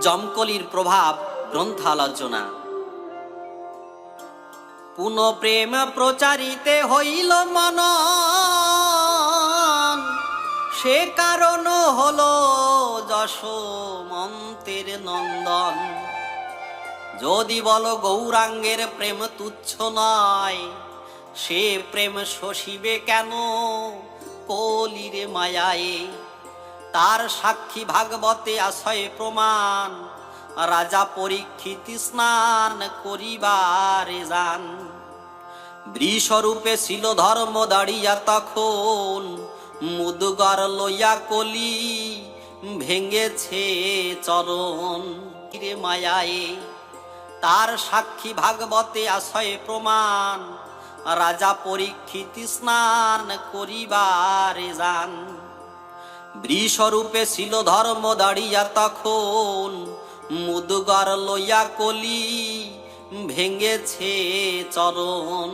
জমকলির প্রভাব গ্রন্থালোচনা। পুন প্রেম প্রচারিতে হইল মন, সে কারণ হলো যশোমন্তের নন্দন। যদি বলো গৌরাঙ্গের প্রেম তুচ্ছ নয়, সে প্রেম শোষিবে কেন কলির মায়ায়। তার সাক্ষী ভাগবতে আশয় প্রমাণ, রাজা পরীক্ষিত স্নান করিবারে যান। বৃষরূপে ছিল ধর্ম দাঁড়িয়া তখন, মুদগর লইয়া কলি ভেঙ্গেছে চরণ মায়ায়। তার সাক্ষী ভাগবতে আশয় প্রমাণ, রাজা পরীক্ষিত স্নান করিবারে যান। বৃষরূপে ছিল ধর্ম দাঁড়িয়া তখন, মুদগর লইয়া কলি ভেঙ্গেছে চরণ।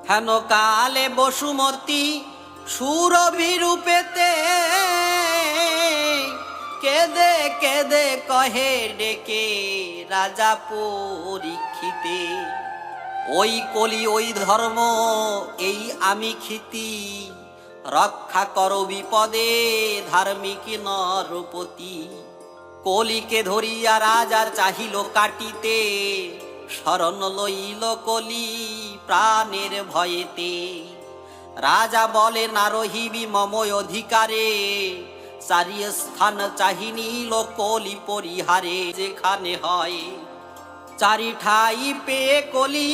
হেন কালে বসুমতী সুরভিরূপেতে, কেদে কেদে কহে ডেকে রাজা পরীক্ষিতে। ওই কলি ওই ধর্ম এই আমি ক্ষিতি, রক্ষা করো বিপদে ধার্মিক নরপতি। কলিকে ধরিয়া রাজার চাহিল কাটিতে, শরণ লইল কলি প্রাণের ভয়েতে। রাজা বলে না রহিবি মম অধিকারে, চারিয়ে স্থান চাহি নিল কলি পরিহারে। যেখানে হয় চারি ঠাই পেয়ে কলি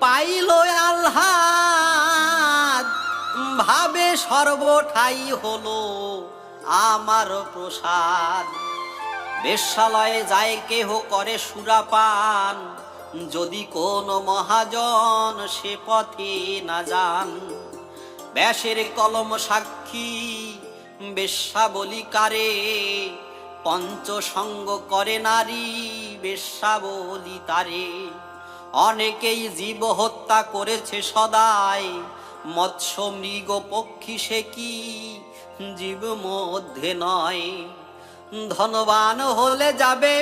পাইল আহ্লাদ, ভাবে সর্বঠাই হলো আমার প্রসাদ। বেশ্যালয়ে যায় কেহ করে সুরাপান, যদি কোন মহাজন সে পথে না যান। ব্যাসের কলম সাক্ষী বেশ্যা বলি কারে, পঞ্চসঙ্গ করে নারী বেশ্যা বলি তারে। অনেকেই জীব হত্যা করেছে সদাই, মৎস্য মৃগ পক্ষী সে কি জীব মধ্যে নয়। ধনবান হলে যাবে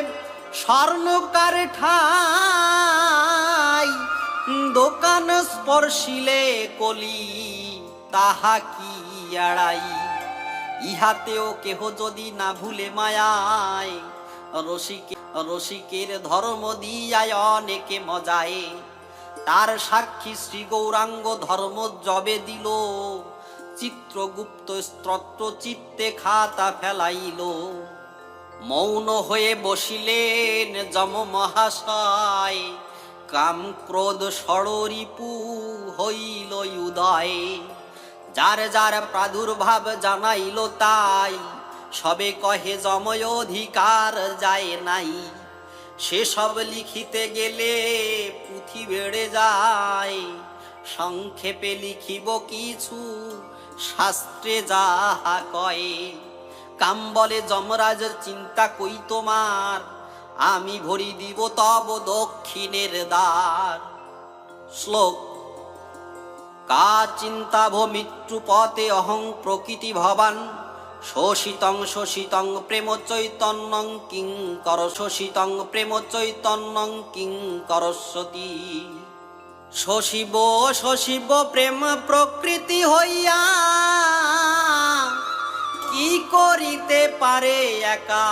স্বর্ণকার ঠাই, দোকান স্পর্শিলে কলি তাহা কি এড়াই। ইহাতেও কেহ যদি না ভুলে মায়ায়, রসিকের ধর্ম দিয়ায় অনেকে মজায়। তার সাক্ষী শ্রী গৌরাঙ্গ ধর্ম জবে দিল, চিত্রগুপ্ত স্তোত্র চিত্তে খাতা ফেলাইল। মৌন হয়ে বসিলেন যম মহাশয়, কাম ক্রোধ ষড়রিপু হইল উদয়। যার যার প্রাদুর্ভাব জানাইল তাই, সবে কহে যময় অধিকার যায় নাই। সেসব লিখিতে গেলে পুঁথি বেড়ে যায়, সংক্ষেপে লিখিব কিছু শাস্ত্রে যাহা কয়। কাম বলে যমরাজ চিন্তা কই তোমার, আমি ভরি দিব তব দক্ষিণের দ্বার। শ্লোক। কা চিন্তাভো মৃত্যুপথে অহং প্রকৃতি ভবান, শোষিতং শোষিতং প্রেম চৈতন্যং কিং কর। শোষিতং প্রেম চৈতন্যং কিং করস্বতী। শোষিব শোষিব প্রেম প্রকৃতি হইয়া, কি করিতে পারে একা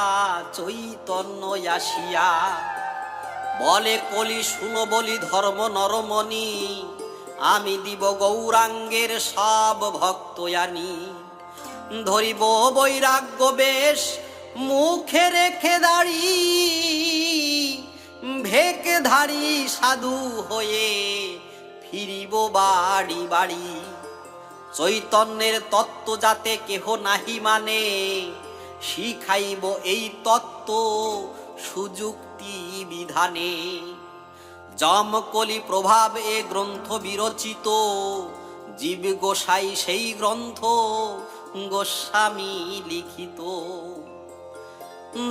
চৈতন্য আসিয়া। বলে কলি শুনো বলি ধর্ম নরমণি, আমি দিব গৌরাঙ্গের সব ভক্ত আনি। ধরিব বৈরাগ্য বেশ মুখে রেখে দাড়ি, ভেকে ধারি সাধু হয়ে ফিরিব বাড়ি বাড়ি। চৈতন্যের তত্ত্ব যাতে কেহ নাহি মানে, শিখাইব এই তত্ত্ব সুযুক্তি বিধানে। যমকলি প্রভাব এ গ্রন্থ বিরচিত, জীব গোসাই সেই গ্রন্থ গোস্বামী লিখিত।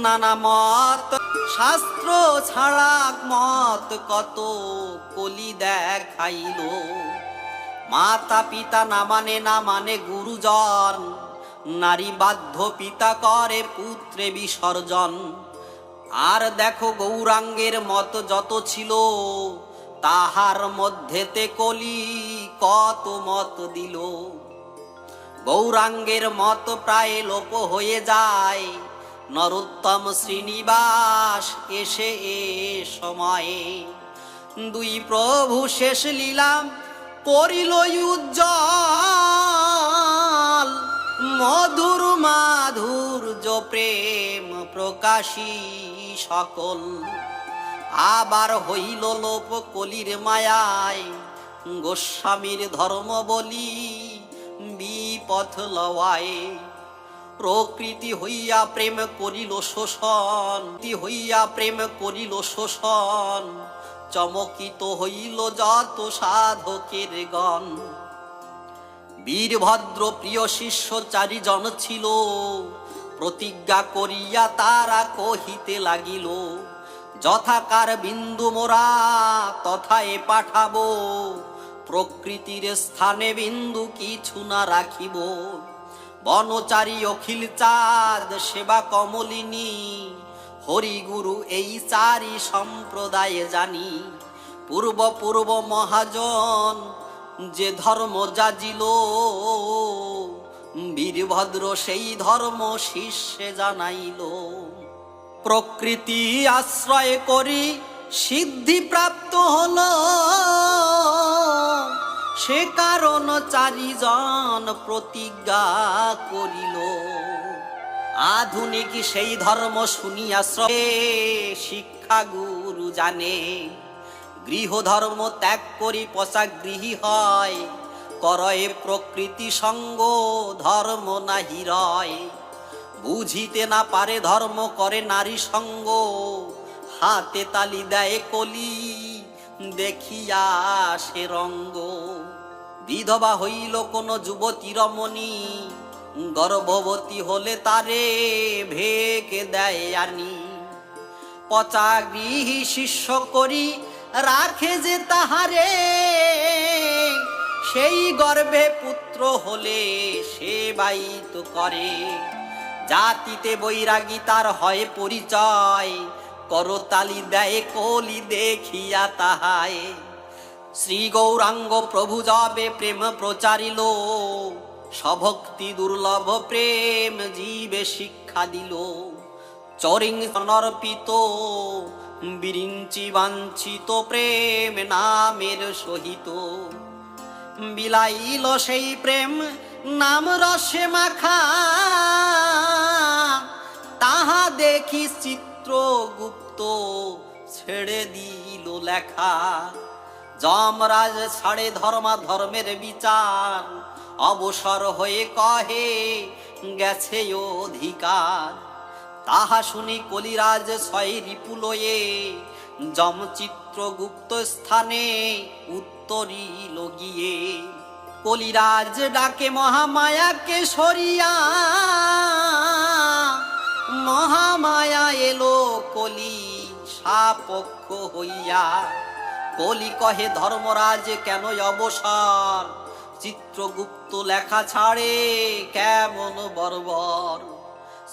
নানা মত শাস্ত্র ছাড়া মত কত কলি দেখাইল। মাতা পিতা না মানে গুরুজন, নারী বাধ্য পিতা করে পুত্রে বিসর্জন। আর দেখো গৌরাঙ্গের মত যত ছিল, তাহার মধ্যেতে কলি কত মত দিল। গৌরাঙ্গের মত প্রায় লোপ হয়ে যায়, নরোত্তম শ্রীনিবাস এসে এ সময়ে দুই প্রভু শেষ লীলা করিল উজ্জ্বল। মধুর মাধুর্য প্রেম প্রকাশী সকল, আবার হইল লোপ কলির মায়ায়। গোস্বামীর ধর্ম বলি বিপথ লওয়ায়, প্রকৃতি হইয়া প্রেম করিল শোষণ, হইয়া প্রেম করিল শোষণ। চমকিত হইল যত সাধকের গণ। বীরভদ্র প্রিয় শিষ্য চারিজন ছিল, প্রতিজ্ঞা করিয়া তারা কহিতে লাগিল, যথাকার বিন্দু মোরা তথায় পাঠাবো, প্রকৃতির স্থানে বিন্দু কিছু না রাখিব। বনচারী অখিল চাঁদ সেবা কমলিনী, হরিগুরু এই চারি সম্প্রদায়ে জানি। পূর্ব পূর্ব মহাজন যে ধর্ম যাজিল, বীরভদ্র সেই ধর্ম শিষ্যে জানাইল। প্রকৃতি আশ্রয় করি সিদ্ধি প্রাপ্ত হল, সে কারণ চারিজন প্রতিজ্ঞা করিল। আধুনিক সেই ধর্ম শুনিয়া শ্রয়ে শিক্ষা গুরু জানে, গৃহ ধর্ম ত্যাগ করি পশাগৃহী হয়, করয়ে প্রকৃতি সঙ্গ ধর্ম নাহি রয়। বুঝিতে না পারে ধর্ম করে নারী সঙ্গ, হাতে তালি দেয় কলি দেখিয়া সে রঙ্গ। বিধবা হইল কোন যুবতী রমণী, গর্ভবতী হলে তারে ভেকে দেয় আনি। পচা গৃহী শিষ্য করি রাখে যে তাহারে, সেই গর্ভে পুত্র হলে সেবায়িত করে। জাতিতে বৈরাগী তার হয় পরিচয়, করতালি দেয় কলি দেখিয়া তাহায়। শ্রী গৌরাঙ্গ প্রভু যবে প্রেম প্রচারিল, সভক্তি দুর্লভ প্রেম জীবে শিক্ষা দিল। চরিং সমর্পিত বিরিঞ্চি বাঞ্ছিত প্রেম নামের সহিত, বিলাইল সেই প্রেম নাম রসে মাখা। তাহা দেখি চিত্রগুপ্ত ছেড়ে দিল লেখা। যমরাজ ছাড়ে ধর্মের বিচার, অবসর হয়ে কহে গেছে অধিকার। তাহা শুনি কলিরাজ ছয় রিপুলয়ে, যম চিত্রগুপ্ত স্থানে উত্তরিল গিয়ে। কলিরাজ ডাকে মহামায়াকে সরিয়া, মহামায়া এলো কলি সাপক্ষ হইয়া। কলি কহে ধর্মরাজ কেন অবসর, চিত্রগুপ্ত লেখা ছাড়ে কেমন বর্বর।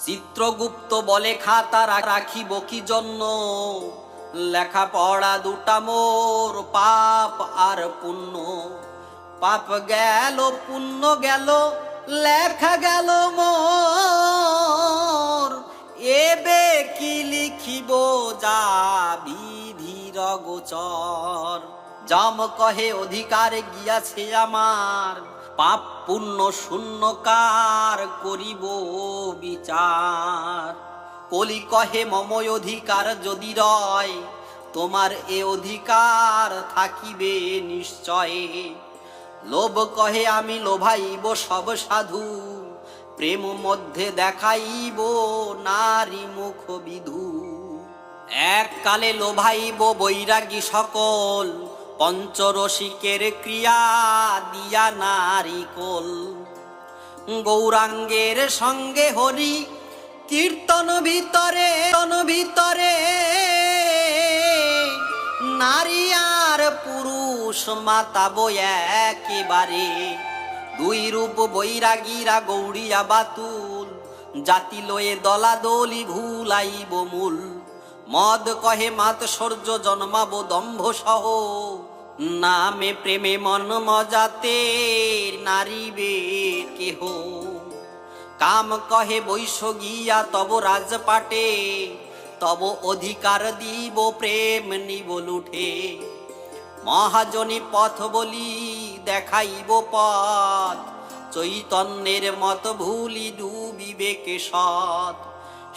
চিত্রগুপ্ত বলে খাতা রাখিব কি জন্য, লেখা পড়া দুটা মোর পাপ আর পুণ্য। পাপ গেল পুণ্য গেল লেখা গেল মোর, এবে কি লিখিব যা বিধির গোচর। যম কহে অধিকার গিয়াছে আমার, পাপ পুণ্য শূন্য কার করিব বিচার। কলি কহে মময় অধিকার যদি রয়, তোমার এ অধিকার থাকিবে নিশ্চয়ে। লোভ কহে আমি লোভাইব সব সাধু, প্রেম মধ্যে দেখাইব নারী মুখ বিধু। এককালে লোভাইব বৈরাগী সকল, পঞ্চরসিকের ক্রিয়া দিয়া নারিকোল। গৌরাঙ্গের সঙ্গে হরি কীর্তন ভিতরে ভিতরে, নারী আর পুরুষ মাতাবো একেবারে। দুই রূপ বৈরাগীরা গৌড়িয়া বাতুল, জাতি লয়ে দলাদলি ভুলাইব মূল। মদ কহে মাৎসর্য জন্মাবো দম্ভ সহ, নামে প্রেমে মন মজাতে নারিবে কেহ। কাম কহে বৈশ্য গিয়া তব রাজপাটে, তব অধিকার দিব প্রেম নিব লুঠে। মহাজনী পথ বলি দেখাইব পথ, চৈতন্যের মত ভুলি ডুবিবে কে সৎ।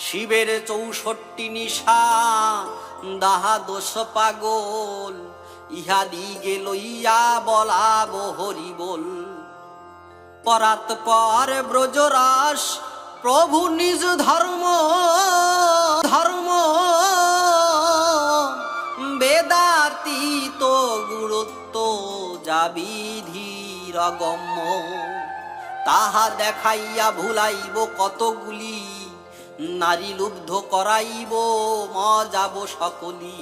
শিবের 64 নিশা দাহা দোষ পাগল, ইহা দিগে লইয়া বলাব হরি বল। পরাৎপর ব্রজরাস প্রভু নিজ ধর্ম ধর্ম, বেদাতীত গুরুত্ব যা বিধির অগম্য। তাহা দেখাইয়া ভুলাইব কতগুলি, নারী লুব্ধ করাইব মজাব সকলি।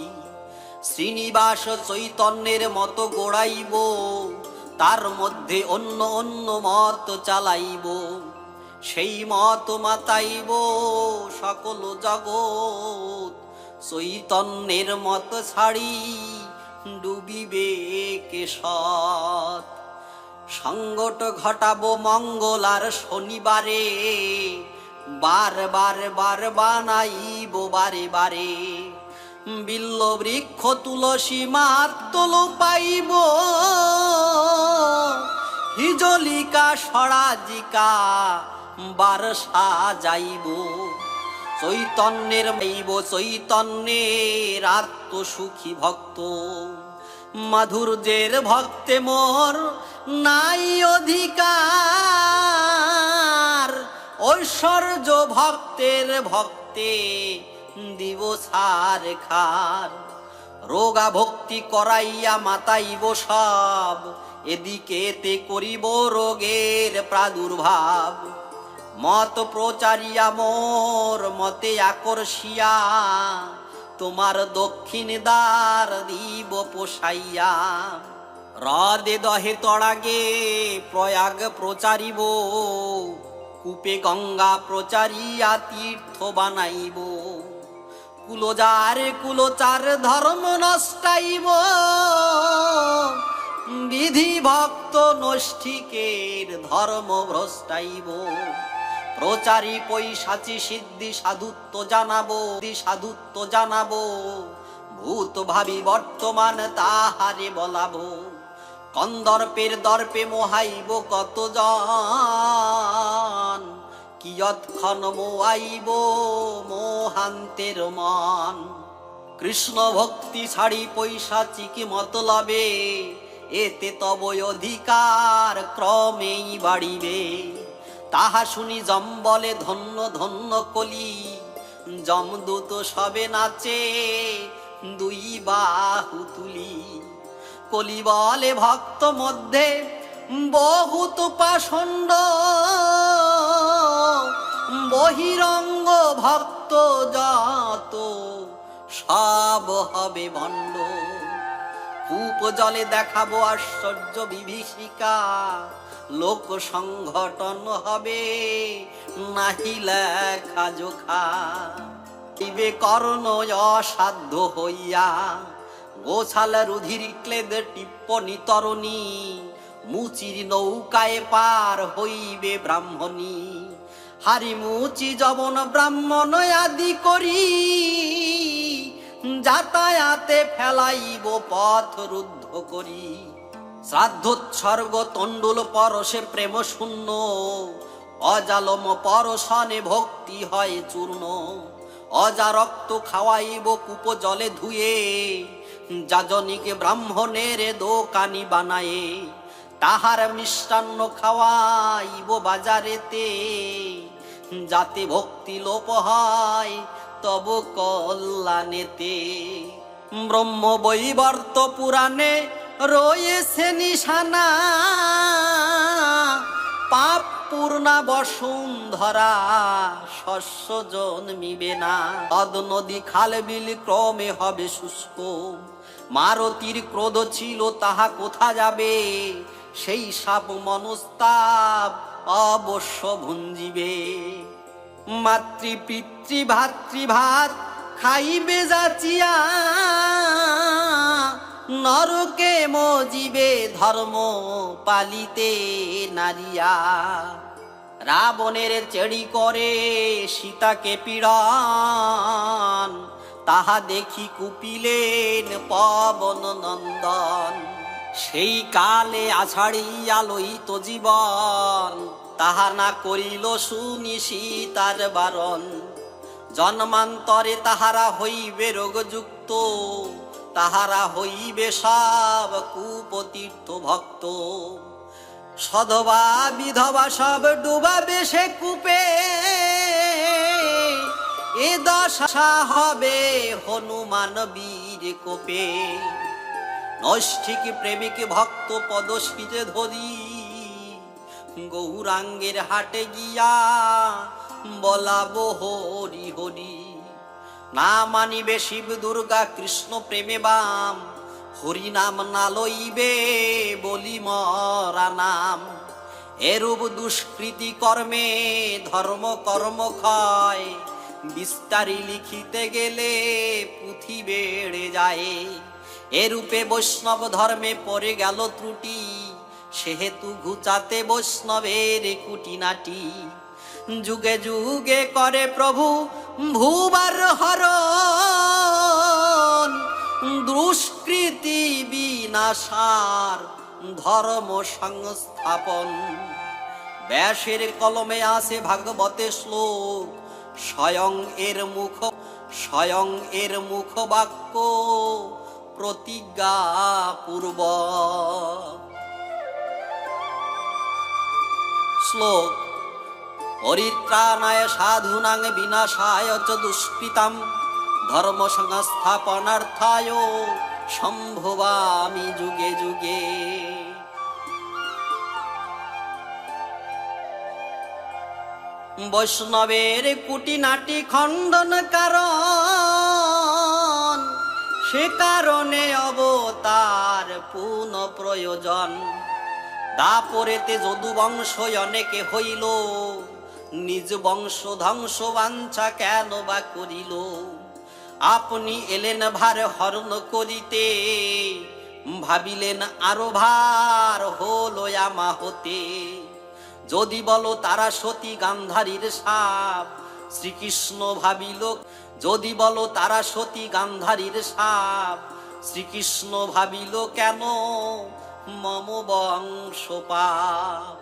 শ্রীনিবাস চৈতন্যের মতো গোড়াইব, তার মধ্যে অন্য অন্য মত চালাইব। সেই মত মাতাইব সকল জগৎ, চৈতন্যের মত ছাড়ি ডুবিবে কে সৎ। সংকট ঘটাবো মঙ্গল আর শনিবারে, বার বার বার বানাইব বারে বারে। বিল্ল বৃক্ষ তুলসী মাতল পাইব, হিজলিকা সরাজিকা বার সাজাইব। চৈতন্যের মাইব চৈতন্যের আত্মসুখী ভক্ত, মাধুর্যের ভক্তে মোর নাই অধিকার। ঐশ্বর্য ভক্তের ভক্তে দিব সার খার। রোগা ভক্তি করাইয়া মাতাইব সব, এদিকেতে করিব রোগের প্রাদুর্ভাব। মত প্রচারিয়া মোর মতে আকর্ষিয়া, তোমার দক্ষিণ দ্বার দিব পোষাইয়া। হ্রদে দহে তড়াগে প্রয়াগ প্রচারিব, কূপে গঙ্গা প্রচারিয়া তীর্থ বানাইব। কুলজার কুলচার ধর্ম নষ্টাইব, বিধি ভক্ত নষ্ঠিকের ধর্ম ভ্রষ্টাইব। প্রচারী পৈশাচী সিদ্ধি সাধুত্ব জানাবো, সাধুত্ব জানাবো। ভূত ভাবি বর্তমান তাহারে বলাবো, কন্দর্পের দর্পে মোহাইব কতজন। কিয়ৎক্ষণ মোয়াইব মোহান্তের মন। কৃষ্ণ ভক্তি ছাড়ি পৈশাচিক মতলবে, এতে তব অধিকার ক্রমেই বাড়িবে। তাহা শুনি যম বলে ধন্য ধন্য কলি, যমদূত সবে নাচে দুই বাহু তুলি। কলি বলে ভক্ত মধ্যে বহুত পাষণ্ড, বহিরঙ্গ ভক্ত যত সব হবে ভণ্ড। কূপ জলে দেখাবো আশ্চর্য বিভীষিকা, লোক সংঘটন হবে নাহি লেখা জোখা। ইবে কর্ণ অসাধ্য হইয়া, গোছাল রুধির ক্লেদ টিপ্পনি তরণী। মুচির নৌকায় পার হইবে ব্রাহ্মণী, হারি মুচি যবন ব্রাহ্মণ আদি করি। যাতায়াতে ফেলাইব পথ রুদ্ধ করি। শ্রাদ্ধোৎসর্গ তণ্ডুল পরশে প্রেম শূন্য, অজালম পরশনে ভক্তি হয় চূর্ণ। অজা রক্ত খাওয়াইব কূপ জলে ধুয়ে, যাজনিকে ব্রাহ্মণের দোকানি বানায়ে। তাহার মিষ্টান্ন খাওয়াইব বাজারেতে, যাতে ভক্তি লোপ হয় তব কল্যাণেতে। ব্রহ্ম বৈবর্ত পুরাণে রয়েছে নিশানা, পাপ পূর্ণা বসুন্ধরা শস্য জন্মিবে না। নদ নদী খাল বিল ক্রমে হবে শুষ্ক, মারতির ক্রোধ ছিল তাহা কোথা যাবে। সেই সাপ মনস্তাপ অবশ্য ভুঞ্জিবে। মাতৃ পিতৃ ভাতৃভাত খাইবে যাচিয়া, নরকে মজিবে ধর্ম পালিতে নারিয়া। রাবণের চেড়ি করে সীতাকে পীড়ন, তাহা দেখি কুপিলেন পবন নন্দন। সেই কালে আছাড়িয়া লইত জীবন, তাহা না করিল শুনি সীতার বারণ। জন্মান্তরে তাহারা হইবে রোগযুক্ত, তাহারা হইবে সব কুপতীর্থ ভক্ত। সধবা বিধবা সব ডুবাবে সে কূপে, এ দশা হবে হনুমান বীর কোপে। নৈষ্ঠিক প্রেমিক ভক্ত পদশিরে ধরি, গৌরাঙ্গের হাটে গিয়া বলাবো হরি হরি। না মানিবে শিব দুর্গা কৃষ্ণ প্রেমে বাম, হরি নাম না লইবে বলি মরা নাম। এরূপ দুষ্কৃতি কর্মে ধর্ম কর্ম ক্ষয়, বিস্তারি লিখিতে গেলে পুঁথি বেড়ে যায়। এরূপে বৈষ্ণব ধর্মে পড়ে গেল ত্রুটি, সেহেতু ঘুচাতে বৈষ্ণবের কুটিনাটি। যুগে যুগে করে প্রভু ভুবার হরণ, দুষ্কৃতি বিনাশার ধর্ম সংস্থাপন। ব্যাসের কলমে আছে ভাগবতে শ্লোক, স্বয়ং এর মুখ বাক্য প্রতিজ্ঞা পূর্বক। শ্লোক: পরিত্রাণায় সাধূনাং বিনাশায় চ দুষ্কৃতাম, ধর্ম সংস্থাপনার্থায় সম্ভবামি যুগে যুগে। বৈষ্ণবের কুটিনাটি খণ্ডন কারণ, সে কারণে অবতার পুনঃ প্রয়োজন। দাপরেতে যদু বংশ অনেকে হইল, নিজ বংশ ধ্বংস বাঞ্ছা কেন বা করিল। আপনি এলেন ভার হরণ করিতে, ভাবিলেন আরো ভার হলো আমা হতে। যদি বলো তারা সতী গান্ধারীর সাপ, শ্রীকৃষ্ণ ভাবিল। যদি বলো তারা সতী গান্ধারীর সাপ, শ্রীকৃষ্ণ ভাবিল কেন মম বংশ পাপ।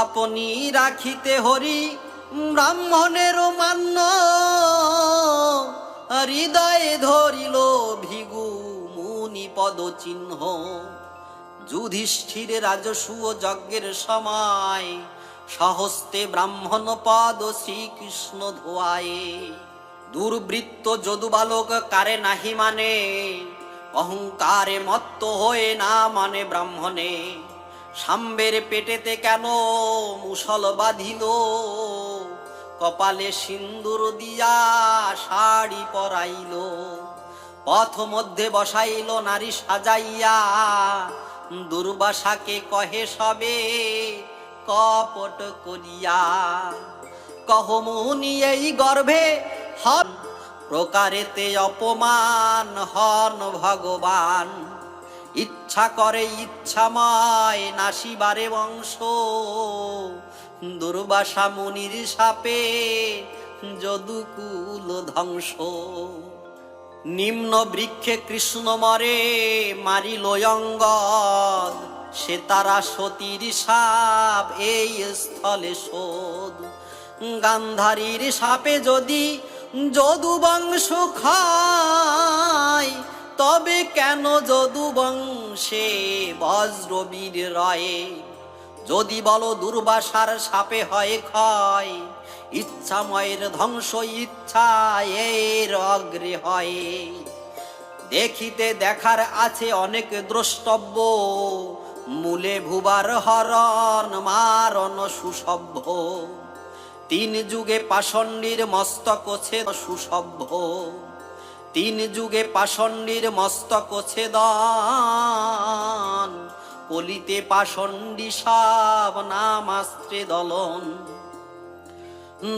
আপনি রাখিতে হরি ব্রাহ্মণের মান্য, হৃদয়ে ধরিল ভিগু মুনি পদ চিহ্ন। যুধিষ্ঠির রাজসূয় যজ্ঞের সময়, সহস্তে ব্রাহ্মণ পদ শ্রীকৃষ্ণ ধোয়ায়ে। দুর্বৃত্ত যদু বালক কারে নাহি মানে, অহংকারে মত্ত হয়ে না মানে ব্রাহ্মণে। সাম্বের পেটেতে কেন মুসল বাঁধিল, কপালে সিন্দুর দিয়া শাড়ি পরাইল। পথ মধ্যে বসাইল নারী সাজাইয়া, দুর্বাসাকে কহে সবে কপট করিয়া। কহ মুনি এই গর্ভে হন প্রকারেতে অপমান হন ভগবান। ইচ্ছা করে ইচ্ছাময় নাসিবারে বংশ, দুর্বাসা মুনির শাপে যদুকুল ধ্বংস। নিম্ন বৃক্ষে কৃষ্ণ মরে মারিল অঙ্গদ, সে তারা সতীর সাপ এই স্থলে শোধ। গান্ধারীর সাপে যদি যদু বংশ খায়, তবে কেন যদু বংশে বজ্রবীর রয়ে। যদি বলো দুর্বাসার সাপে হয় ক্ষয়, ইচ্ছাময়ের ধ্বংস ইচ্ছা এর অগ্রে হয়। দেখিতে দেখার আছে অনেক দ্রষ্টব্য, মূলে ভুবার হরণ মারণ সুসভ্য। তিন যুগে পাষণ্ডীর মস্তক ছেদ সুসভ্য, তিন যুগে পাষণ্ডীর মস্তক ছেদন। কলিতে পাষণ্ডী সব নামাস্ত্রে দলন।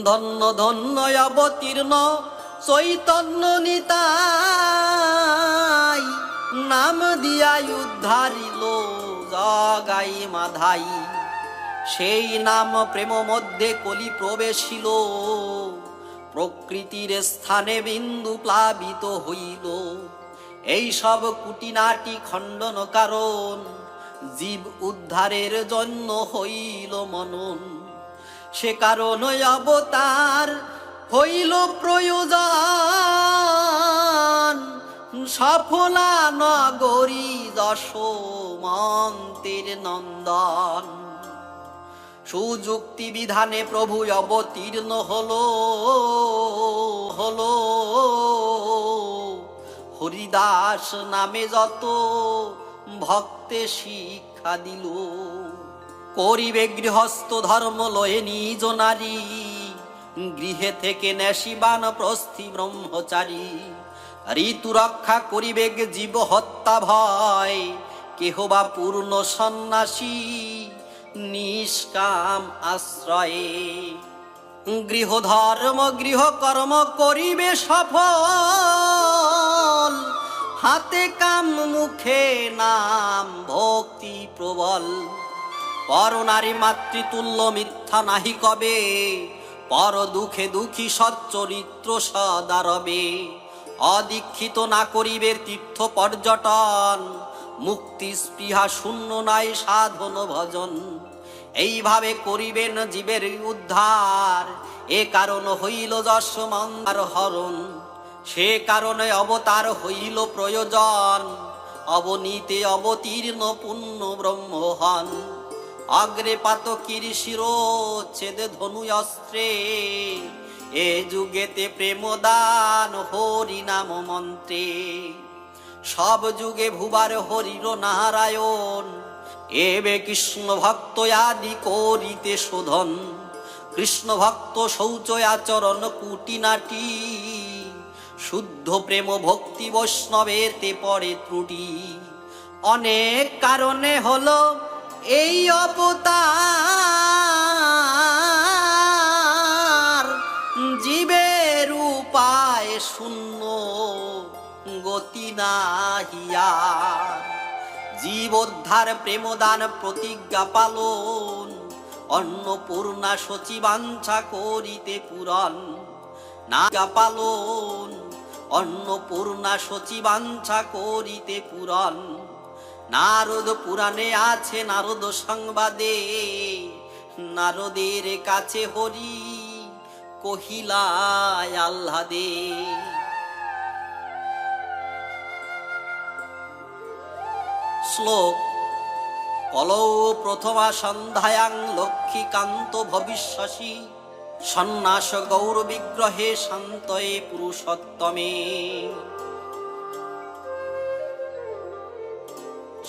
ধন্য ধন্য অবতীর্ণ চৈতন্য নিতাই নাম দিয়াই উদ্ধারিল জগাই মাধাই। সেই নাম প্রেম মধ্যে কলি প্রবেশিল, প্রকৃতির স্থানে বিন্দু প্লাবিত হইল। এই সব কুটিনাটি খণ্ডন কারণ, জীব উদ্ধারের জন্য হইল মনন। সে কারণে অবতার হইল প্রয়োজন, সফলা নগরী যশোমন্তের নন্দন। সুযুক্তি বিধানে প্রভু অবতীর্ণ হলো, হরিদাস নামে যত ভক্তে শিক্ষা দিল। করিবে গৃহস্থ ধর্ম লয়ে নিজ নারী, গৃহে থেকে নেশিবান প্রস্থি ব্রহ্মচারী। ঋতু রক্ষা করিবে জীব হত্যা ভয়, কেহ বা পূর্ণ সন্ন্যাসী নিষ্কাম আশ্রয়ে। গৃহ ধর্ম গৃহ কর্ম করিবে সফল, হাতে কাম মুখে নাম ভক্তি প্রবল। পরনারী মাতৃতুল্য মিথ্যা নাহি কবে, পর দুঃখে দুঃখী সচ্চরিত্র সদা রবে। অদীক্ষিত না করিবে তীর্থ পর্যটন, মুক্তি স্পৃহা শূন্য নাই সাধন ভজন। এইভাবে করিবেন জীবের উদ্ধার, এ কারণ হইল যশোমন্তার হরণ। সে কারণে অবতার হইল প্রয়োজন, অবনীতে অবতীর্ণ পুণ্য ব্রহ্ম হন। অগ্রে পাতকীর শিরোচ্ছেদ ধনু অস্ত্রে, এ যুগেতে প্রেমদান হরি নাম মন্ত্রে। সব যুগে ভুবার হরির নারায়ণ, এবে কৃষ্ণ ভক্ত আদি করিতে শোধন। কৃষ্ণ ভক্ত শৌচ আচরণ কুটিনাটি, শুদ্ধ প্রেম ভক্তি বৈষ্ণবেতে পড়ে ত্রুটি। অনেক কারণে হলো এই অবতার, জীবের উপায় শূন্য গতি নাহিয়া। জীবোদ্ধার প্রেমদান প্রতিজ্ঞা পালন, অন্নপূর্ণা সচিবাঞ্ছা করিতে পূরণ। না পালন অন্নপূর্ণা সচিবাঞ্ছা করিতে পূরণ। নারদ পুরাণে আছে নারদ সংবাদে, নারদের কাছে হরি কহিলায় আহ্লাদে। শ্লোক: কলৌ প্রথমা সন্ধ্যায়াং লক্ষ্মীকান্ত ভবিষ্যসি, সন্ন্যাস গৌর বিগ্রহে শান্তয়ে পুরুষোত্তমে।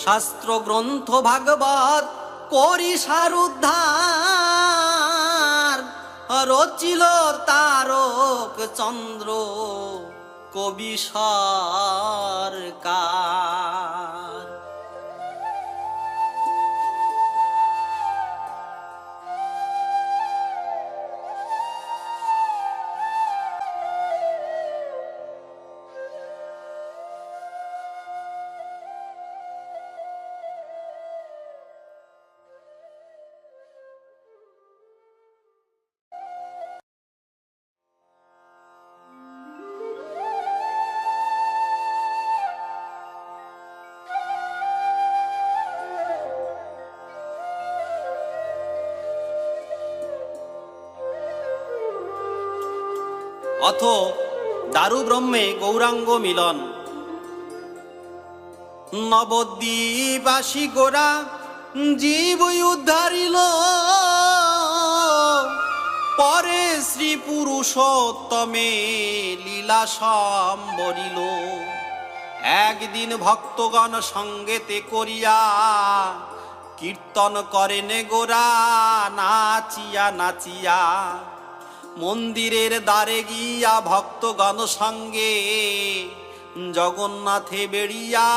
শাস্ত্র গ্রন্থ ভাগবত করি সারুদ্ধার, রচিল তারক চন্দ্র কবি সরকার। অথ দারু ব্রহ্মে গৌরাঙ্গ মিলন। নবদ্বীপাসী গোরা জীব উদ্ধারিল, পরে শ্রী পুরুষোত্তমে লীলা সম্বরিল। একদিন ভক্তগণ সঙ্গেতে করিয়া, কীর্তন করেন গোরা নাচিয়া নাচিয়া। মন্দিরের দ্বারে গিয়া ভক্তগণ সঙ্গে, জগন্নাথে বেড়িয়া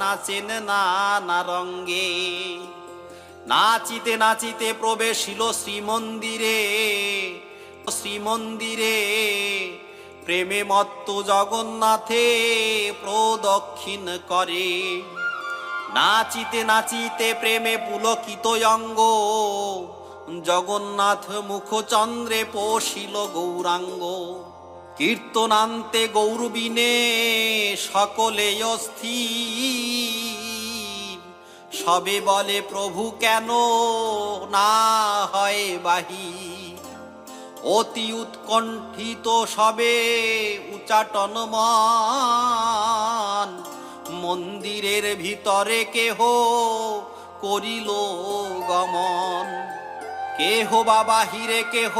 নাচেন নানা রঙ্গে। নাচিতে নাচিতে প্রবেশিল শ্রীমন্দিরে, শ্রীমন্দিরে প্রেমে মত্ত জগন্নাথে প্রদক্ষিণ করে। নাচিতে নাচিতে প্রেমে পুলকিত অঙ্গ, জগন্নাথ মুখচন্দ্রে পোষিল গৌরাঙ্গ। কীর্তনান্তে গৌরবিনে সকলে অস্থির, সবে বলে প্রভু কেন না হয় বাহির। অতি উৎকণ্ঠিত সবে উচাটন মান, মন্দিরের ভিতরে কেহ করিল গমন। কেহ বা বাহিরে কেহ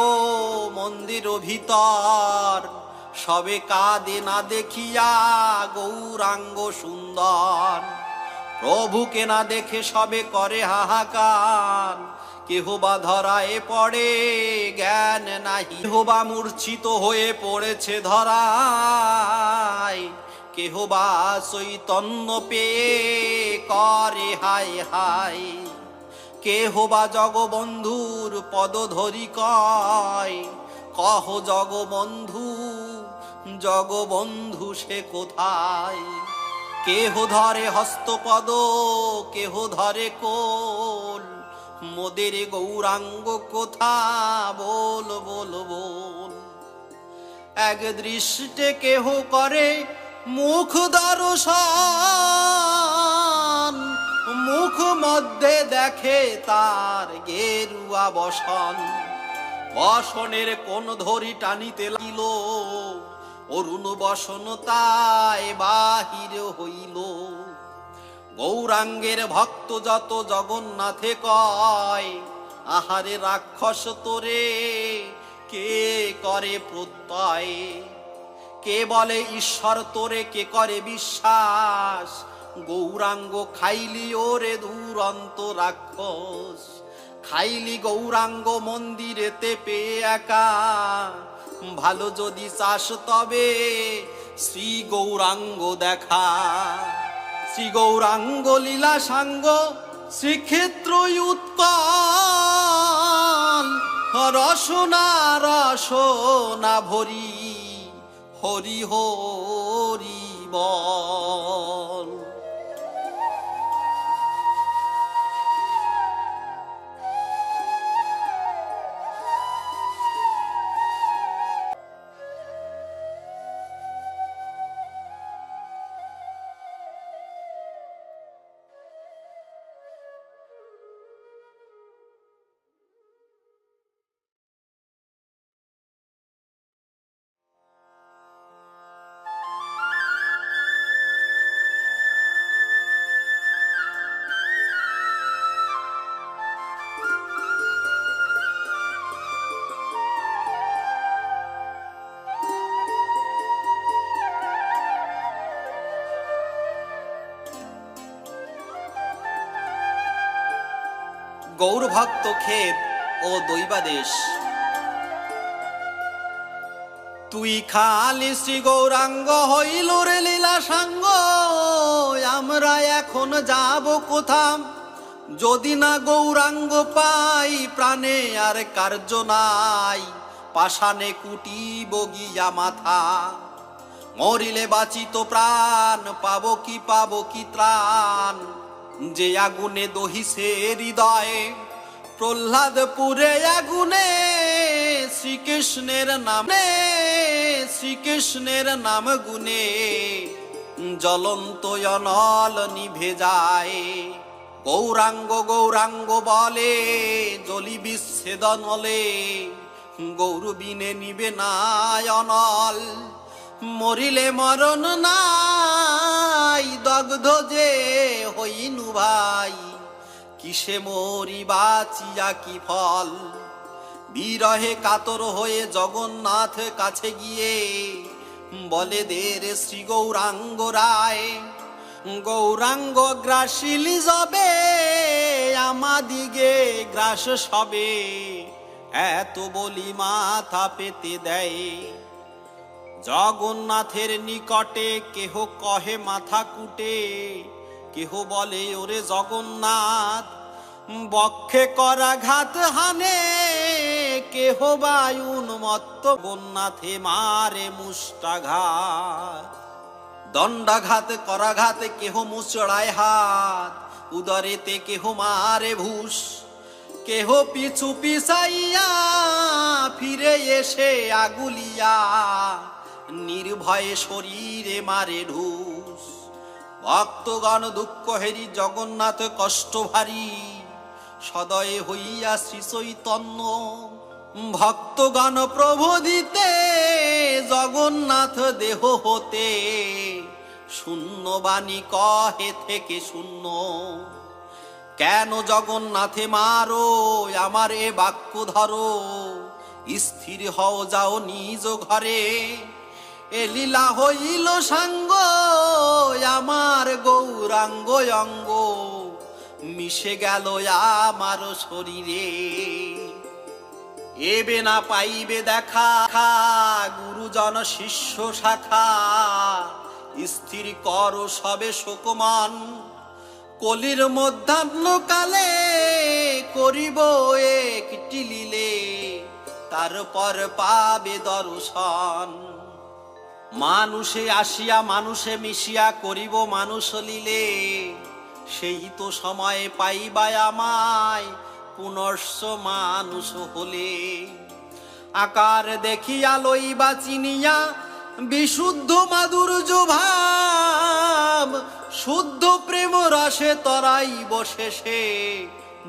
মন্দির ভিতর, সবে কাঁদে না দেখিয়া গৌরাঙ্গ সুন্দর। প্রভুকে না দেখে সবে করে হাহাকার, কেহ বা ধরায় পড়ে জ্ঞান নাহি, কেহ বা মূর্ছিত হয়ে পড়েছে ধরায়, কেহ বা চৈতন্য পেয়ে করে হায় হায়। কেহ বা জগবন্ধুর পদ ধরি কয়, কহ জগবন্ধু জগবন্ধু সে কোথায়। কেহ ধরে হস্তপদ কেহ ধরে কোল, মোদের গৌরাঙ্গ কোথা বল বল বল। এক দৃষ্টে কেহ করে মুখ দর্শন, মুখ মধ্যে দেখে তার গেরুয়া বসন। বসনের কোন ধরি টানিতে লাগিল, অরুণ বসন তাই বাহির হইল। গৌরাঙ্গের ভক্ত যত জগন্নাথে কয়, আহারে রাক্ষস তোরে কে করে প্রত্যয়। কে বলে ঈশ্বর তোরে কে করে বিশ্বাস, গৌরাঙ্গ খাইলি ওরে দুরন্ত রাক্ষস। খাইলি গৌরাঙ্গ মন্দিরেতে পেয়ে একা, ভালো যদি চাস তবে শ্রী গৌরাঙ্গ দেখা। শ্রী গৌরাঙ্গ লীলা সাঙ্গ শ্রীক্ষেত্র উৎকল, রসনা রসনা ভরি হরি হরি বল। গৌরভক্ত ক্ষেত ও দৈবাদেশ। তুই খালি শ্রী গৌরাঙ্গ হইল রে লীলা সাঙ্গ, আমরা এখন যাব কোথাম যদি না গৌরাঙ্গ পাই। প্রাণে আর কার্য নাই, পাষাণে কুটিব গিয়া মাথা। মরিলে বাঁচিত প্রাণ পাবো কি ত্রাণ, যে আগুনে দহিছে হৃদয়ে প্রহ্লাদপুরে আগুনে। শ্রীকৃষ্ণের নাম গুনে জ্বলন্ত অনল নিভে যায়। গৌরাঙ্গ গৌরাঙ্গ বলে জলি বিচ্ছেদনলে, গৌরবিনে নিবে না অনল। মরিলে মরণ নাই, দগ্ধ যে হইনু ভাই, কিসে মরি বাঁচিয়া কি ফল। বিরহে কাতর হয়ে জগন্নাথ কাছে গিয়ে বলে দে রে শ্রী গৌরাঙ্গ রায়। গৌরাঙ্গ গ্রাসিলি যাবে আমাদিগে গ্রাস সবে, এত বলি মাথা পেতে দেয়। জগন্নাথের নিকটে কেহ কহে মাথা কুটে, কেহ বলে ওরে জগন্নাথ বক্ষে করাঘাত হানে। কেহ বায়ুন মত্ত গন্নাথে মারে মুষ্টাঘাত। দণ্ডাঘাত করাঘাত কেহ মুচড়ায় হাত, উদরেতে কেহ মারে ভূষ, কেহ পিছু পিছাইয়া ফিরে এসে আগুলিয়া নির্ভয়ে শরীরে মারে ঢুস। ভক্তগণ দুঃখ হেরি জগন্নাথ কষ্ট ভারী, সদয়ে হইয়া শ্রী চৈতন্য। ভক্তগণ প্রবোধিতে জগন্নাথ দেহ হতে, শূন্য বাণী কহে থেকে শূন্য। কেন জগন্নাথে মারো আমার এ বাক্য ধরো, স্থির হও যাও নিজ ঘরে। এ লীলা হইল সাঙ্গ আমার গৌরাঙ্গ অঙ্গ, মিশে গেল আমার শরীরে। এবে না পাইবে দেখা গুরুজন শিষ্য শাখা, স্থির কর সবে শোকমান। কলির মধ্যাহ্ন কালে করিব একটি লীলে, তারপর পাবে দর্শন। মানুষে আসিয়া মানুষে মিশিয়া করিব মানুষ লীলে, সেই তো সময় পাইবা আমায় পুনর্স মানুষ হলে। আকার দেখিয়া লইবা চিনিয়া বিশুদ্ধ মাধুর্য ভাব, শুদ্ধ প্রেম রসে তরাইব শেষে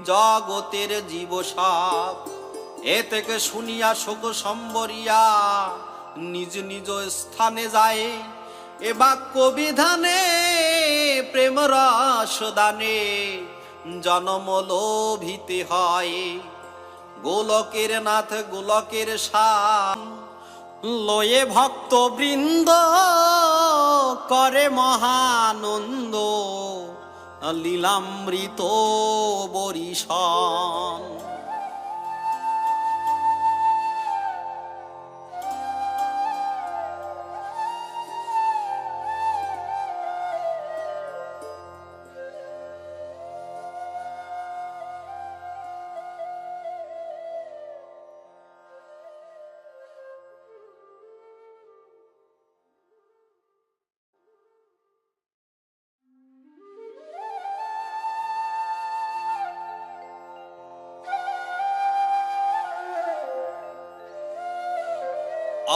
জগতের জীব সব। এ থেকে শুনিয়া শোক সম্বরিয়া নিজ নিজ স্থানে যায়, এ বাক্য বিধানে প্রেম রস দানে জনম লোভিতে হয়। গোলকের নাথ গোলকের শান, লয়ে ভক্ত বৃন্দ করে মহানন্দ, লীলামৃত বরিশন।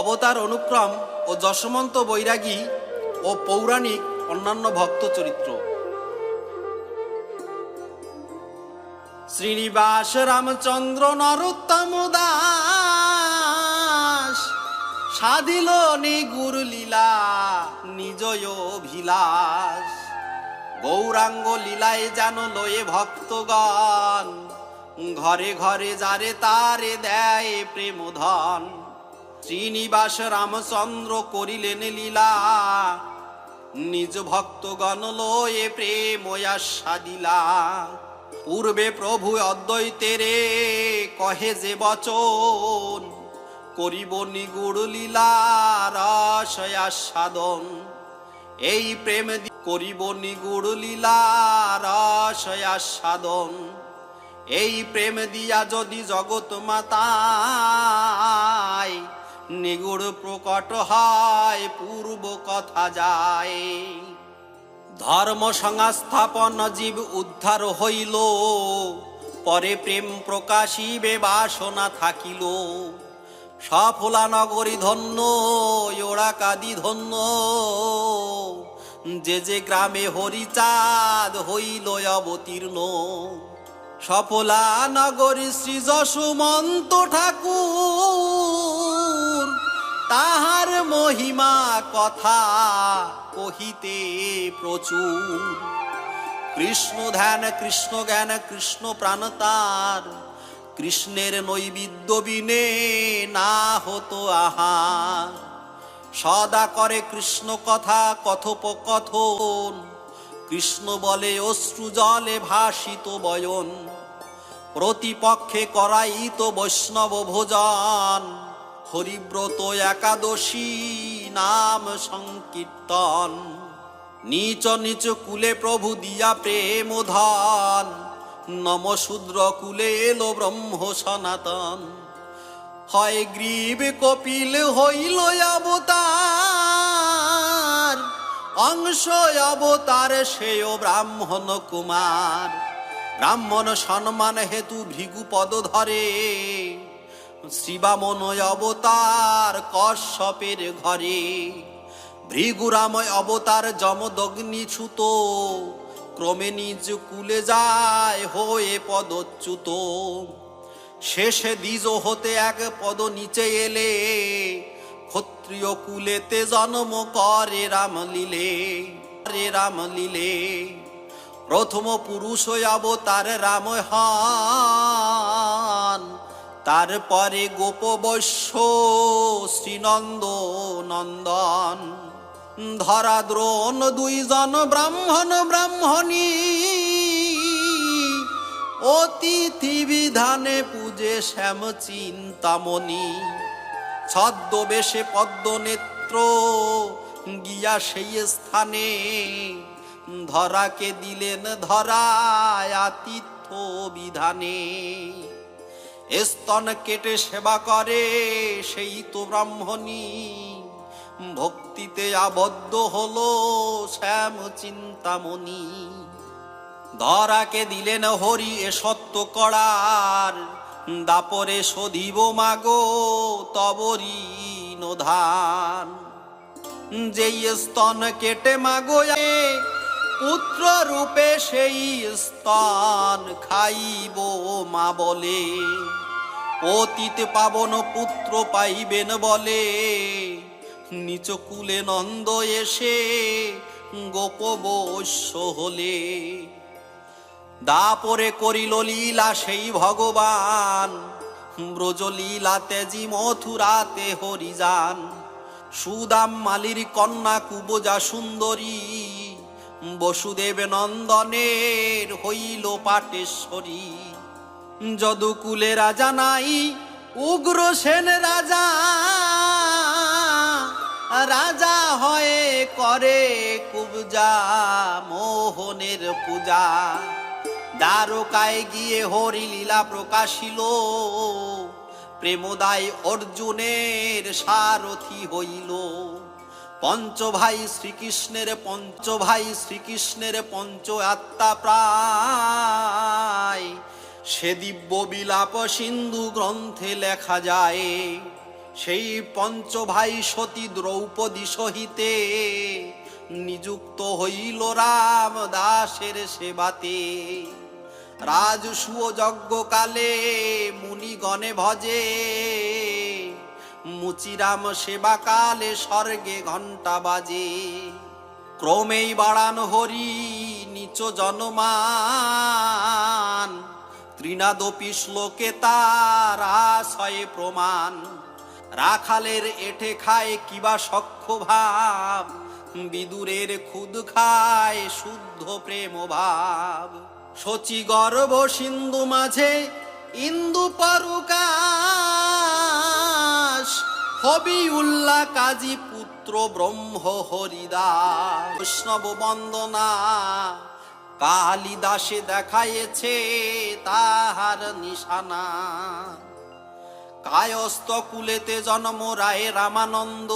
অবতার অনুক্রম ও যশমন্ত বৈরাগী ও পৌরাণিক অন্যান্য ভক্ত চরিত্র। শ্রীনিবাস রামচন্দ্র নরোত্তম দাস, সাধিল নিগুর লীলা নিজয় অভিলাষ। গৌরাঙ্গ লীলায় যেন লয়ে ভক্তগণ, ঘরে ঘরে যারে তারে দেয় প্রেমধন। শ্রীনিবাস রামচন্দ্র করিলেন লীলা, নিজ ভক্তগণ লয়ে প্রেম আস্বাদিলা। পূর্বে প্রভু অদ্বৈতেরে কহে যে বচন, করিব নিগুড় লীলা রস আস্বাদন। এই প্রেম করিব নিগুড় লীলা রস আস্বাদন। এই প্রেম দিয়া যদি জগৎ মাতায়, নিগুড় প্রকট হয় পূর্ব কথা যায়। ধর্ম সংস্থাপন জীব উদ্ধার হইল, পরে প্রেম প্রকাশিবে বাসনা থাকিল। সফলা নগরী ধন্য ওরা কাদি ধন্য, যে যে গ্রামে হরিচাঁদ হইল অবতীর্ণ। সফলা নগরী শ্রী যশোমন্ত ঠাকুর, তাহার মহিমা কথা কহিতে প্রচুর। কৃষ্ণ ধ্যান কৃষ্ণ জ্ঞান কৃষ্ণ প্রাণ তার, কৃষ্ণের নৈবেদ্য বিনে না হতো আহার। সদা করে কৃষ্ণ কথা কথোপকথন, কৃষ্ণ বলে অশ্রু জলে ভাসিত বয়ন। প্রতিপক্ষে করাইত বৈষ্ণব ভোজন, হরিব্রত একাদশী নাম সংকীর্তন। নীচ নিচ কুলে প্রভু দিয়া প্রেম ধন, নমশূদ্র কুলে এলো ব্রহ্ম সনাতন। হয় গ্রীব কপিল হইল অবতার, অংশ অবতার সেও ব্রাহ্মণ কুমার। ব্রাহ্মণ সম্মান হেতু ভৃগু পদ ধরে, শ্রীবামন অবতার কশ্যপের ঘরে। ভৃগুরাম অবতার যমদগ্নি ছুত, ক্রমে নিজ কুলে যায় হয়ে পদচ্যুত। শেষে দ্বিজ হতে এক পদ নিচে এলে, ক্ষত্রিয় কুলেতে জন্ম করে রামলীলে। রামলীলে প্রথম পুরুষ অবতার রাম হন, তারপরে গোপবৈশ্য শ্রীনন্দ নন্দন। ধরা দ্রোণ দুইজন ব্রাহ্মণ ব্রাহ্মণী, অতিথি বিধানে পূজে শ্যাম চিন্তামণি। ছদ্মবেশে পদ্মনেত্র গিয়া সেই স্থানে, ধরাকে দিলেন ধরায় আতিথ্য বিধানে। স্তন কেটে সেবা করে সেই তো ব্রাহ্মণী, ভক্তিতে আবদ্ধ হলো শ্যাম চিন্তামণি। ধরাকে দিলেন হরি এ সত্য করার, দাপরে শোধিব মাগো তবরি নোধান। যেই স্তন কেটে মাগো পুত্র রূপে সেই স্তন খাইব মা বলে। পতিত পাবন পুত্র পাইবেন বলে, নিচ কুলে নন্দ এসে গোপবৈশ্য হলে। দাপরে করিল লীলা সেই ভগবান, ব্রজলীলা তেজি মথুরাতে হরিযান। সুদাম মালির কন্যা কুবজা সুন্দরী, বসুদেব নন্দনের হইল পাটেশ্বরী। যদুকুলে রাজা নাই উগ্রসেন রাজা, রাজা হয়ে করে কুবজা মোহনের পূজা। দ্বারকায় গিয়ে হরি লীলা প্রকাশিল, প্রেমদায় অর্জুনের সারথি হইল। পঞ্চভাই শ্রীকৃষ্ণের পঞ্চ আত্মা প্রায়, সে দিব্য বিলাপ সিন্ধু গ্রন্থে লেখা যায়। সেই পঞ্চভাই সতী দ্রৌপদী সহিতে, নিযুক্ত হইল রাম দাসের সেবাতে। রাজসূয় যজ্ঞকালে মুনিগণে ভজে, মুচিরাম সেবা কালে স্বর্গে ঘণ্টা বাজে। ক্রমেই বাড়ান হরি নিচ জনমান, তৃণাদপি শ্লোকে তার আশয়ে প্রমাণ। রাখালের এঠে খায় কিবা সখ্য ভাব, বিদুরের খুদ খায় শুদ্ধ প্রেম ভাব। শচী গর্ভ সিন্ধু মাঝে ইন্দু পরকাশ, হবি উল্লা কাজী পুত্র ব্রহ্ম হরিদাস। বৈষ্ণব বন্দনা কালিদাসে দেখায়েছে তাহার নিশানা। কায়স্থ কুলেতে জন্ম রায় রামানন্দ,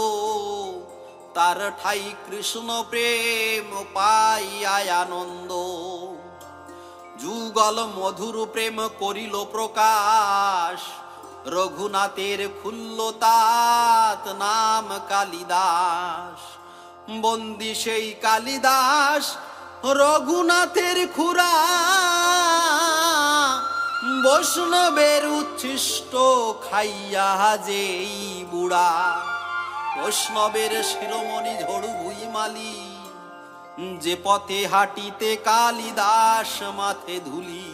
তার ঠাই কৃষ্ণ প্রেম পাইয়ায় আনন্দ। যুগল মধুর প্রেম করিল প্রকাশ, রঘুনাথের খুলল তাত নাম কালিদাস। বন্দি সেই কালিদাস রঘুনাথের খুরা, বৈষ্ণবের উচ্ছিষ্ট খাইয়া যেই বুড়া। বৈষ্ণবের শিরোমণি ঝড়ু ভুইমালি, যে পথে হাঁটিতে কালিদাস মাথে ধুলি।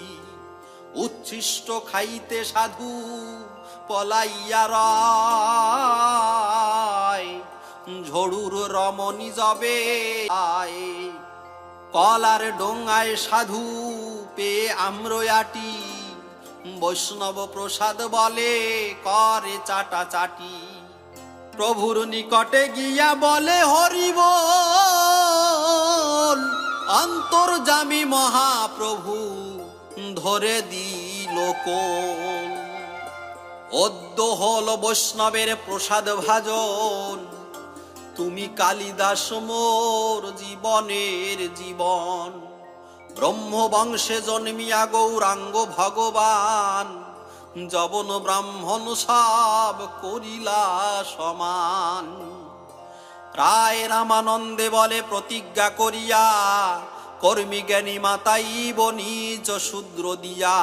উচ্ছিষ্ট খাইতে সাধু পলাইয়া রয়, ঝড়ুর রমণী যাবে আয়। কলার ডোঙ্গায় সাধু পেয়ে আম্রয়াটি, বৈষ্ণব প্রসাদ বলে করে চাটা চাটি। প্রভুর নিকটে গিয়া বলে হরি বল, অন্তর্যামী মহাপ্রভু ধরে দিল কোল। অদ্য হল বৈষ্ণবের প্রসাদ ভাজন, তুমি কালিদাস মোর জীবনের জীবন। ব্রহ্মবংশে জন্মিয়া গৌরাঙ্গ ভগবান, যবন ব্রাহ্মণ সব করিলা সমান। রায় রামানন্দে বলে প্রতিজ্ঞা করিয়া, কর্মী জ্ঞানী মাতাইব নিজ শূদ্র দিয়া।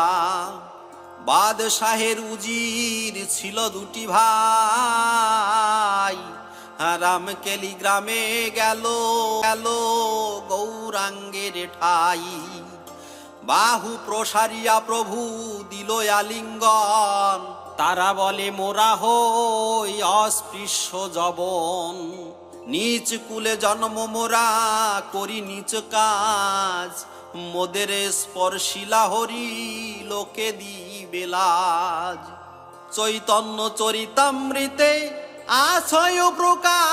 বাদশাহের উজির ছিল দুটি ভাই, রামকেলি গ্রামে গেল গেল গৌরাঙ্গের ঠাই। বাহু প্রসারিয়া প্রভু দিল আলিঙ্গন, তারা বলে মোরা হই অস্পৃশ্য যবন। নিচ কুলে জন্ম মোরা করি নিচ কাজ, মোদের স্পর্শিলা হরি লোকে দিবে লাজ। চৈতন্য চরিতামৃতে আছয় প্রকাশ,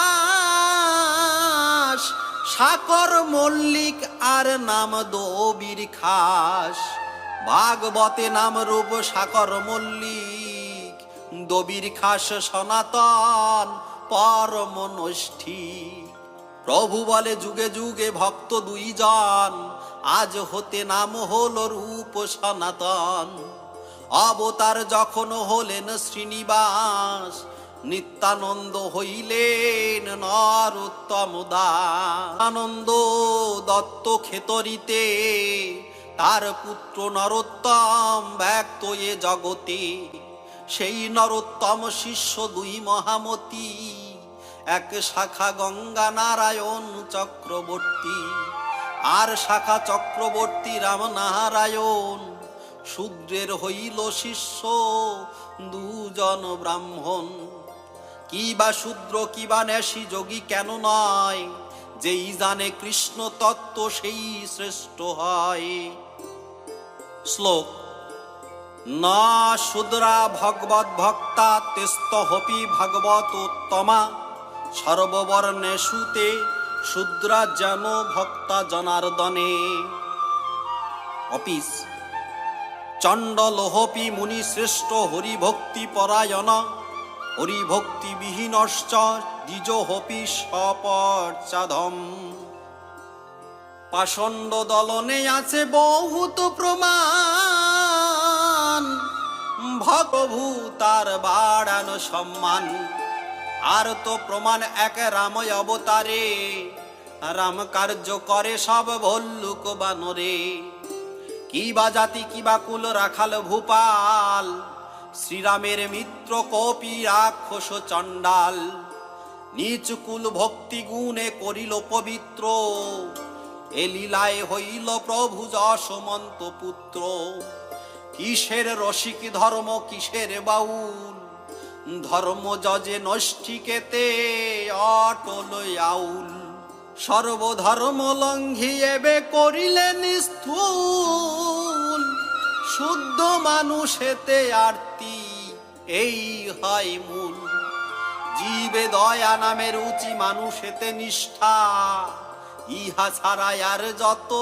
সাকর মল্লিক আর নাম দবির খাস। ভাগবতে নাম রূপ সাকর মল্লিক, দবির খাস সনাতন পরম নৈষ্ঠিক। প্রভু বলে যুগে যুগে ভক্ত দুইজন, আজ হতে নাম হল রূপ সনাতন। অবতার যখন হলেন শ্রীনিবাস, নিত্যানন্দ হইলেন নরোত্তম দাস। আনন্দ দত্ত খেতরিতে, তার পুত্র নরোত্তম ব্যক্ত এ জগতে। সেই নরোত্তম শিষ্য দুই মহামতি, এক শাখা গঙ্গা নারায়ণ চক্রবর্তী, আর শাখা চক্রবর্তী রামনারায়ণ। শূদ্রের হইল শিষ্য দুজন ব্রাহ্মণ। কি বা শূদ্র কি বা নেশি যোগী কেন নয়, যেই জানে কৃষ্ণ তত্ত্ব সেই শ্রেষ্ঠ হয়। শ্লোক: না শূদ্রা ভগবত ভক্তা তেস্তহপি ভগবতোত্তমা, সর্ববর্ণেষুতে শূদ্রা যেন ভক্তা জনার্দনে। অপিস: চণ্ডলোহপি মুনি শ্রেষ্ঠ হরিভক্তি পরায়ণ, হরিভক্তি বিহীনশ্চ দ্বিজোহপি সপর্চাধম। পাষণ্ড দলনে আছে বহুত প্রমাণ, ভগভূ তার বাড়ানো সম্মান। আর তো প্রমাণ এক রাময় অবতারে, রাম কার্য করে সব ভল্লুক বানরে। কি বা জাতি কি বা কুল রাখাল ভূপাল, শ্রীরামের মিত্র কপি রাক্ষস চণ্ডাল। নিচ কুল ভক্তি গুণে করিল পবিত্র, এ লীলায় হইল প্রভু যশোমন্ত পুত্র। কিসের রসিক ধর্ম কিসের বাউল, ধর্ম যজে নষ্টিকেতে অটল আউল। সর্বধর্ম লঙ্ঘিয়েবে করিলে নিস্থূল, শুদ্ধ মানুষেতে আরতি এই হয় মূল। জীবে দয়া নামে রুচি মানুষেতে নিষ্ঠা, ইহা ছাড়া আর যত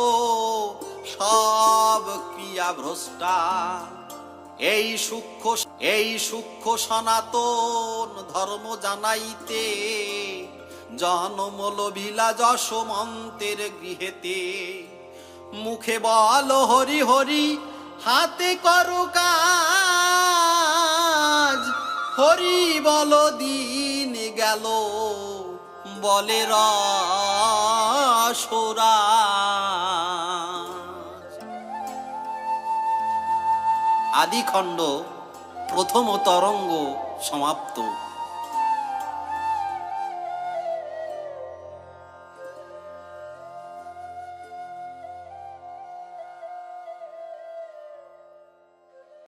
সব ক্রিয়া ভ্রষ্টা। এই সূক্ষ্ম সনাতন ধর্ম জানাইতে, জনমল ভিলা যশোমন্তের গৃহেতে। মুখে বল হরি হরি, হাতে করো কাজ, হরি বল দিন গেল বলে রসরাজ। আদিখণ্ড প্রথম তরঙ্গ সমাপ্ত।